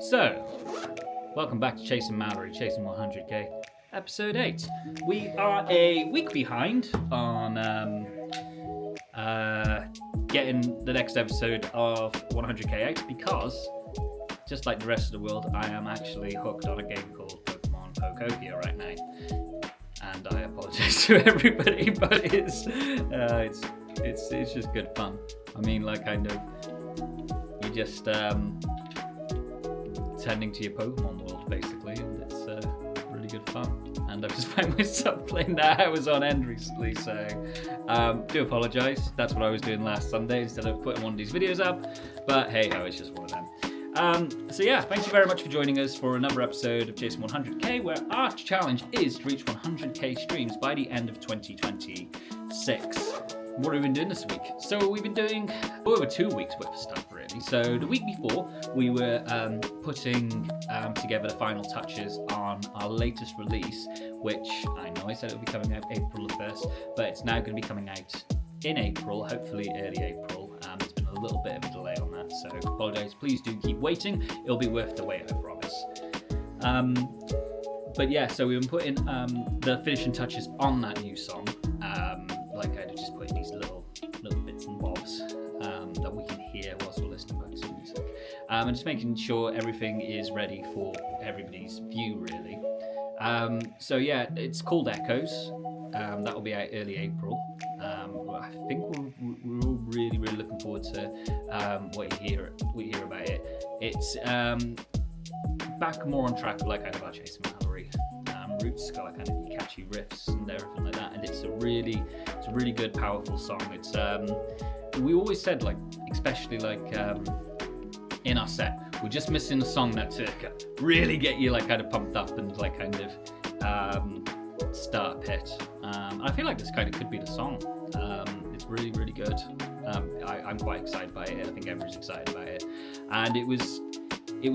So, welcome back to Chasing Mallory, Chasing 100k, episode 8. We are a week behind on getting the next episode of 100k out because, just like the rest of the world, I am actually hooked on a game called Pokemon Pokopia right now. And I apologize to everybody, but it's just good fun. I mean, like, kind of, you just tending to your Pokemon world, basically, and it's really good fun. And I've just found myself playing that. I was on end recently, so do apologise. That's what I was doing last Sunday instead of putting one of these videos up. But hey, it's just one of them. So yeah, thank you very much for joining us for another episode of Chasing 100k, where our challenge is to reach 100k streams by the end of 2026. What have we been doing this week? So we've been doing over 2 weeks worth of stuff, really. So the week before, we were putting together the final touches on our latest release, which I know I said it would be coming out April the 1st, but it's now going to be coming out in April, hopefully early April. There's been a little bit of a delay on that, so apologise. Please do keep waiting. It'll be worth the wait, I promise. But yeah, so we've been putting the finishing touches on that new song. Like I just put in these little bits and bobs that we can hear whilst we're listening back to the music. And just making sure everything is ready for everybody's view, really. So yeah, it's called Echoes. That will be out early April. I think we're all really looking forward to what you hear about it. It's back more on track, like kind of our Chasing Mallory roots, got like kind of catchy riffs and everything like that, and it's a really good, powerful song. It's we always said, like, especially like in our set, we're just missing a song that to really get you like kind of pumped up and like kind of start a pit. I feel like this kind of could be the song. It's really good. I'm quite excited by it. I think everyone's excited about it, and it was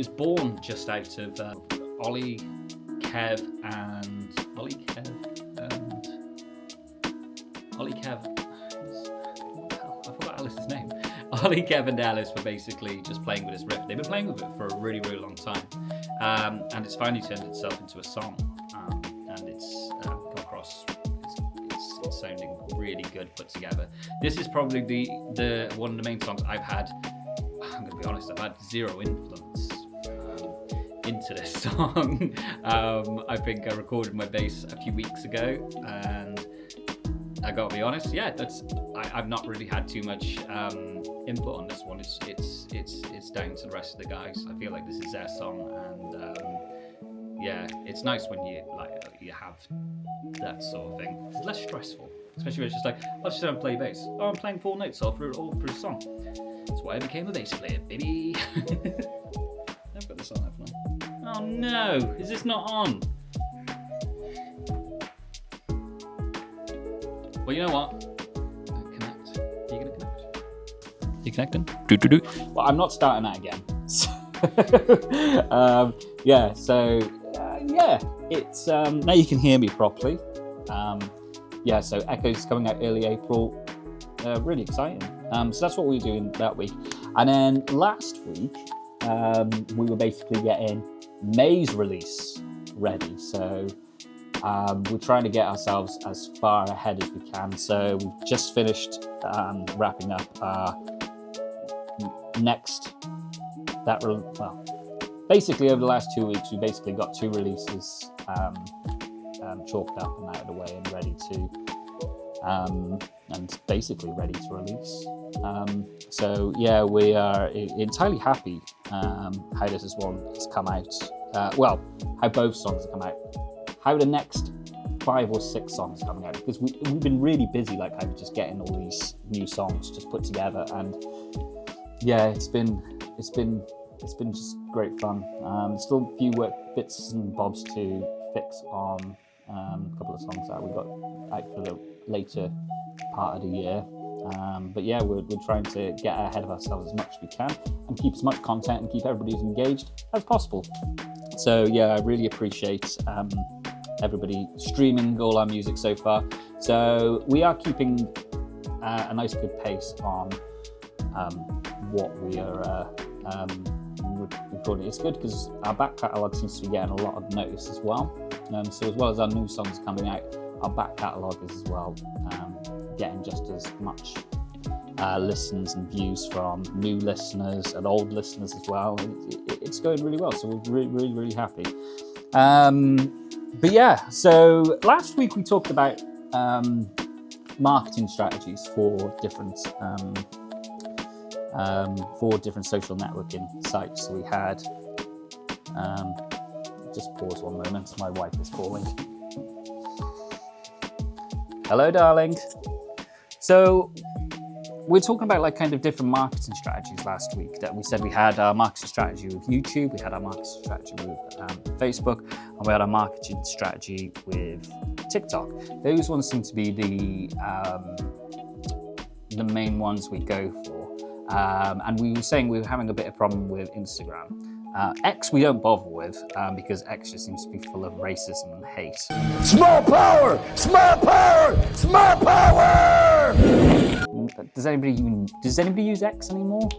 born just out of Ollie, Kev, and I forgot Alice's name. Ollie, Kev, and Alice were basically just playing with this riff. They've been playing with it for a really long time, and it's finally turned itself into a song, and it's come across. It's sounding really good put together. This is probably the one of the main songs I've had. I'm gonna be honest, I've had zero influence into this song. I think I recorded my bass a few weeks ago, and I gotta be honest, yeah, I've not really had too much input on this one. It's down to the rest of the guys. I feel like this is their song, and yeah, it's nice when you have that sort of thing. It's less stressful, especially when it's just like, I'll just don't play bass. Oh, I'm playing 4 notes all through a song. That's why I became a bass player, baby. I've got this on, haven't I? Oh no, is this not on? Well, you know what? Connect. Are you going to connect? You connecting? Do. Well, I'm not starting that again. Yeah, so yeah, it's now you can hear me properly. Yeah, so Echoes is coming out early April. Really exciting. So that's what we were doing that week. And then last week, we were basically getting May's release ready. So we're trying to get ourselves as far ahead as we can. So we've just finished wrapping up our next. Basically over the last 2 weeks, we basically got 2 releases chalked up and out of the way and ready to, and basically ready to release. So yeah, we are entirely happy how this one has come out. Well, how both songs have come out. How the next 5 or 6 songs are coming out, because we've been really busy, like I'm just getting all these new songs just put together, and yeah, it's been just great fun. Still a few bits and bobs to fix on a couple of songs that we got out for the later part of the year. But yeah, we're trying to get ahead of ourselves as much as we can and keep as much content and keep everybody as engaged as possible. So yeah, I really appreciate everybody streaming all our music so far. So we are keeping a nice good pace on what we are recording. It's good because our back catalogue seems to be getting a lot of notice as well. So as well as our new songs coming out, our back catalogue is as well getting just as much listens and views from new listeners and old listeners as well. It's going really well, so we're really happy. But yeah, so last week we talked about marketing strategies for different social networking sites. So we had, just pause one moment, my wife is calling. Hello, darling. So we're talking about like kind of different marketing strategies last week. That we said we had our marketing strategy with YouTube, we had our marketing strategy with Facebook, and we had our marketing strategy with TikTok. Those ones seem to be the main ones we go for. And we were saying we were having a bit of problem with Instagram. X we don't bother with because X just seems to be full of racism and hate. Small power! Small power! Small power! Does anybody use X anymore?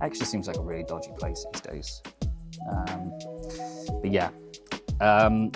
X just seems like a really dodgy place these days. But yeah.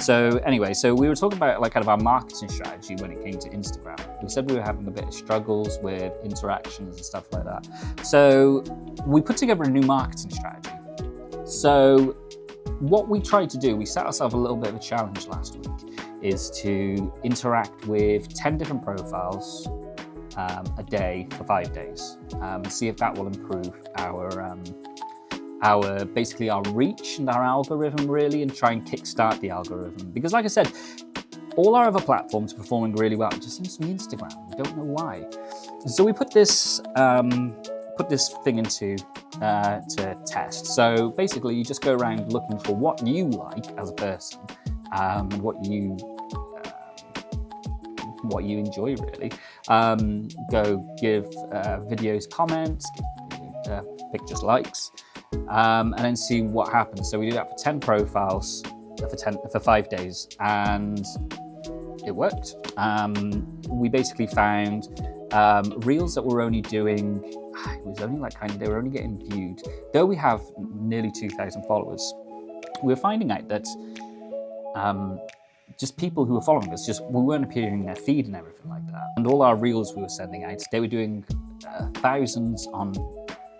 So anyway, so we were talking about like kind of our marketing strategy when it came to Instagram. We said we were having a bit of struggles with interactions and stuff like that. So we put together a new marketing strategy. So what we tried to do, we set ourselves a little bit of a challenge last week, is to interact with 10 different profiles a day for 5 days, and see if that will improve our basically our reach and our algorithm really, and try and kickstart the algorithm. Because like I said, all our other platforms are performing really well. It just seems to be Instagram. We don't know why. So we put this thing into to test. So basically, you just go around looking for what you like as a person, and what you enjoy really. Go give videos comments, give pictures likes, and then see what happens. So we do that for 10 profiles for 5 days, and it worked. We basically found reels that were only doing, it was only like kind of, they were only getting viewed. Though we have nearly 2,000 followers, we were finding out that just people who were following us, we weren't appearing in their feed and everything like that. And all our reels we were sending out, they were doing thousands on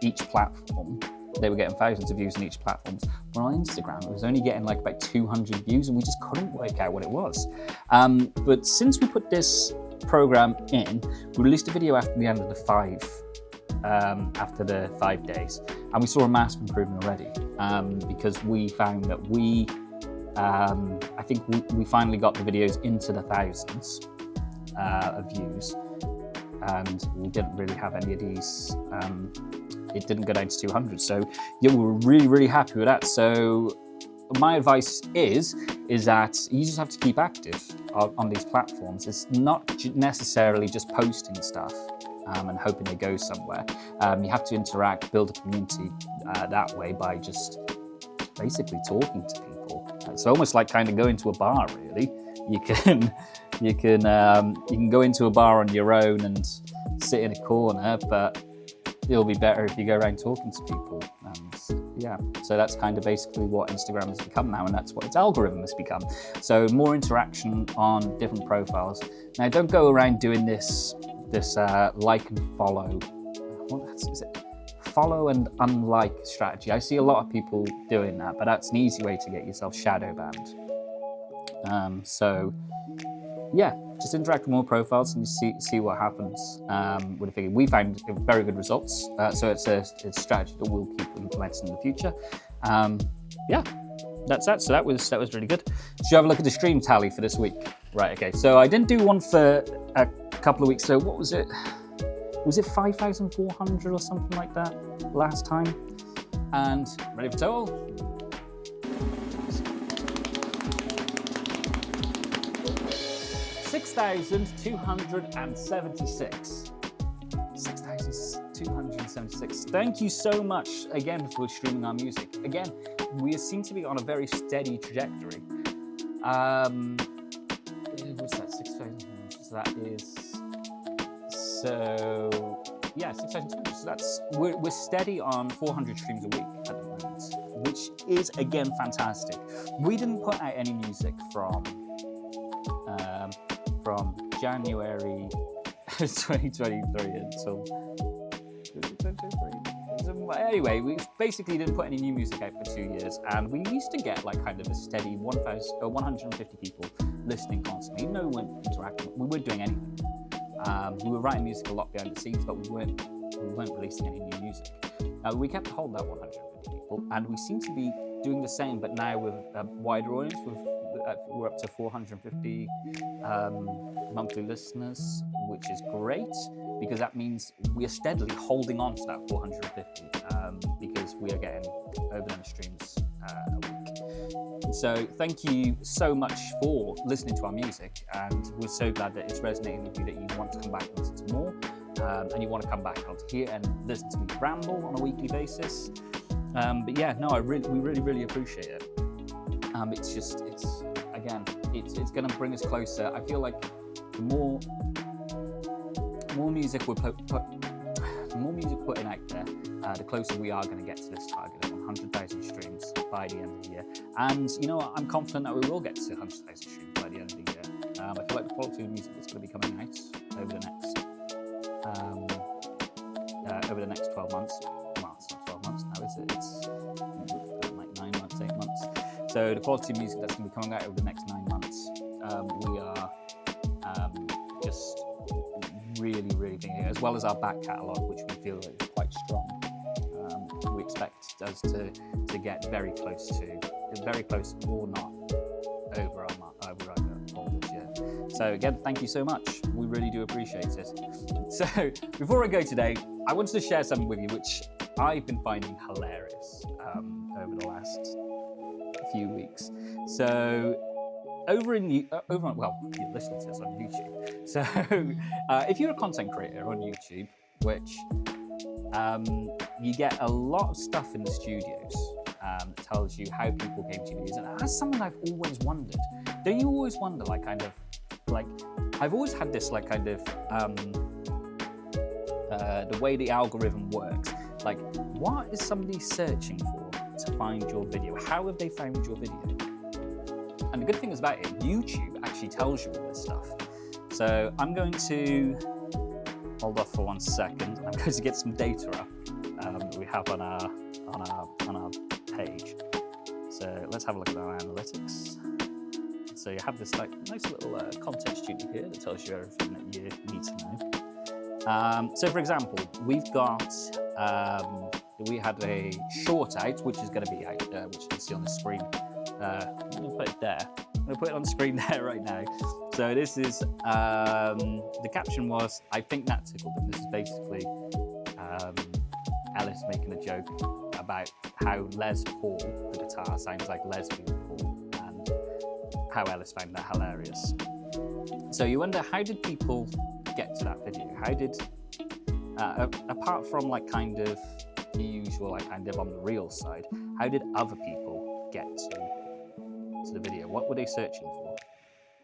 each platform. They were getting thousands of views on each platform. But on Instagram, it was only getting like about 200 views, and we just couldn't work out what it was. But since we put this program in, we released a video after the end of the 5 days, and we saw a massive improvement already, because we found that I think we finally got the videos into the thousands of views, and we didn't really have any of these. It didn't go down to 200, so yeah, we were really happy with that. So my advice is that you just have to keep active on these platforms. It's not necessarily just posting stuff and hoping they go somewhere. You have to interact, build a community that way, by just basically talking to people. It's almost like kind of going to a bar, really. You can go into a bar on your own and sit in a corner, but it'll be better if you go around talking to people. And yeah, so that's kind of basically what Instagram has become now, and that's what its algorithm has become. So more interaction on different profiles. Now, don't go around doing this like and follow. Is it? Follow and unlike strategy. I see a lot of people doing that, but that's an easy way to get yourself shadow banned. So yeah, just interact with more profiles and see what happens with a figure. We found very good results, so it's a strategy that we'll keep implementing in the future. Yeah, that's that. So that was really good. Should you have a look at the stream tally for this week? Right. Okay. So I didn't do one for a couple of weeks. So what was it? Was it 5,400 or something like that last time? And ready for total? 6,276. 6,276. Thank you so much again for streaming our music. Again, we seem to be on a very steady trajectory. What's that? 6,000. So that is. So yeah, 6,200. So we're steady on 400 streams a week at the moment. which is again fantastic. We didn't put out any music from January 2023 until 2023. Anyway, we basically didn't put any new music out for 2 years, and we used to get like kind of a steady 150 people listening constantly. No one interacting. We weren't doing anything. We were writing music a lot behind the scenes, but we weren't releasing any new music. We kept hold of that 150 people, and we seem to be doing the same, but now with a wider audience. We're up to 450 monthly listeners, which is great, because that means we are steadily holding on to that 450 because we are getting over 1 streams a week. So thank you so much for listening to our music, and we're so glad that it's resonating with you, that you want to come back and listen to more, and you want to come back out here and listen to me ramble on a weekly basis. But yeah, no, we really appreciate it. It's going to bring us closer. I feel like the more music we're putting out there, the closer we are going to get to this target of 100,000 streams by the end of the year. And you know what? I'm confident that we will get to 100,000 streams by the end of the year. I feel like the quality of music that's going to be coming out over the next 12 months. Well, it's not 12 months now, is it? It's like 9 months, 8 months. So the quality of music that's going to be coming out over the next 9 months, we are just really thinking, as well as our back catalogue, which we feel is quite strong. We expect us to get very close or not over our goal this year. So again, thank you so much. We really do appreciate it. So before I go today, I wanted to share something with you which I've been finding hilarious over the last few weeks. So you're listening to this on YouTube. So if you're a content creator on YouTube, which you get a lot of stuff in the studios that tells you how people came to videos, and that's something I've always wondered. Don't you always wonder, I've always had this the way the algorithm works, like what is somebody searching for to find your video? How have they found your video? And the good thing is about it, YouTube actually tells you all this stuff. So I'm going to hold off for 1 second. I'm going to get some data up that we have on our page. So let's have a look at our analytics. So you have this nice little content studio here that tells you everything that you need to know. So for example, we had a short out, which is going to be out, which you can see on the screen. I'm going to put it there. I'm going to put it on the screen there right now. So this is, the caption was, "I think that tickled him." This is basically Ellis making a joke about how Les Paul, the guitar, sounds like Lesbian Paul, and how Ellis found that hilarious. So you wonder, how did people get to that video? How did, apart from the usual, on the real side, how did other people get to the video? What were they searching for?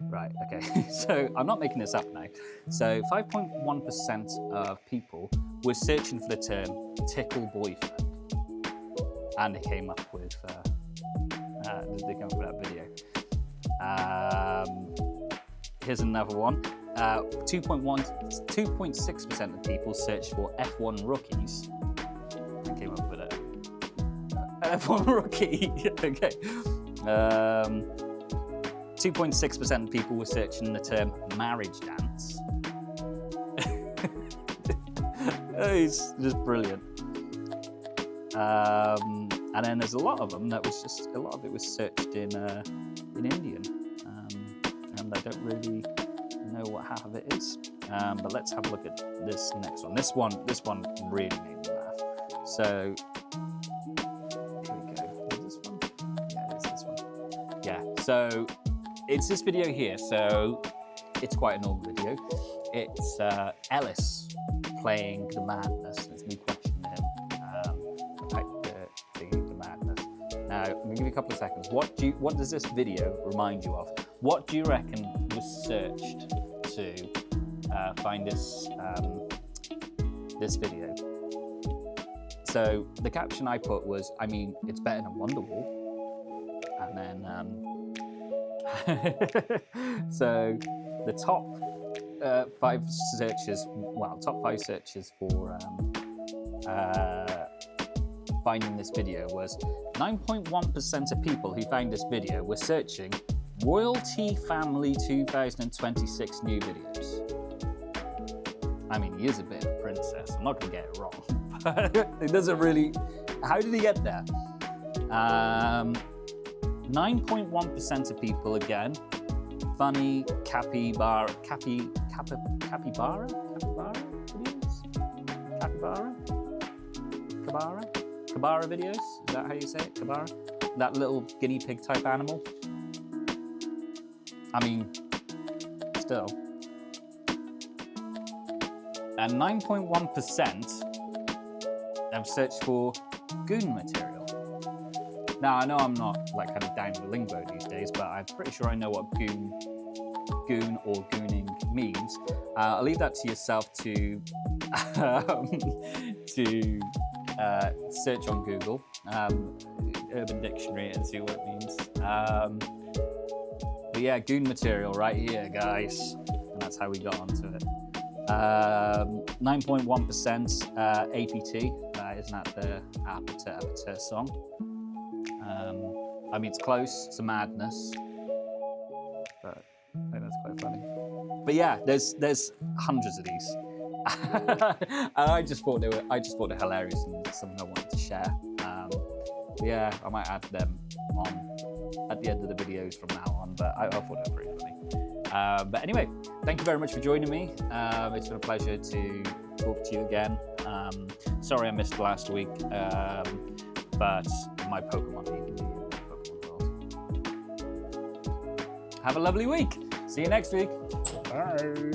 Right, okay, so I'm not making this up now. So 5.1% of people were searching for the term tickle boyfriend, and they came up with that video. Here's another one. 2.6% of people searched for F1 rookies and came up with it. F1 rookie, okay. 2.6% of people were searching the term marriage dance. It's just brilliant. And then there's a lot of them that was just, a lot of it was searched in Indian. And I don't really know what half of it is. But let's have a look at this next one. This one really made me laugh. So here we go. Is this one? Yeah, it is this one. Yeah, so it's this video here. So it's quite a normal video. It's Ellis playing The Madness. It's me questioning him about the Madness. Now, I'm gonna give you a couple of seconds. What does this video remind you of? What do you reckon was searched to find this video? So the caption I put was, I mean, it's better than Wonderwall. And then, so the top 5 searches, well, top 5 searches for finding this video was 9.1% of people who found this video were searching Royalty Family 2026 new videos. I mean, he is a bit of a princess, I'm not gonna get it wrong, but it doesn't really, how did he get there? 9.1% of people, again, funny capybara videos? Capybara videos? Is that how you say it? Capybara? That little guinea pig type animal? I mean, still. And 9.1% have searched for goon material. Now, I know I'm not like kind of down the lingo these days, but I'm pretty sure I know what goon or gooning means. I'll leave that to yourself to search on Google, Urban Dictionary, and see what it means. But yeah, goon material right here, guys. And that's how we got onto it. 9.1% APT. Isn't that the Apata song? I mean, it's close to Madness, but I think that's quite funny. But yeah, there's hundreds of these. And I just thought they're hilarious and something I wanted to share. But yeah, I might add them on at the end of the videos from now on, but I thought they were pretty funny. But anyway, thank you very much for joining me. It's been a pleasure to talk to you again. Sorry I missed last week, but my Pokemon needed me in the Pokemon world. Have a lovely week. See you next week. Bye.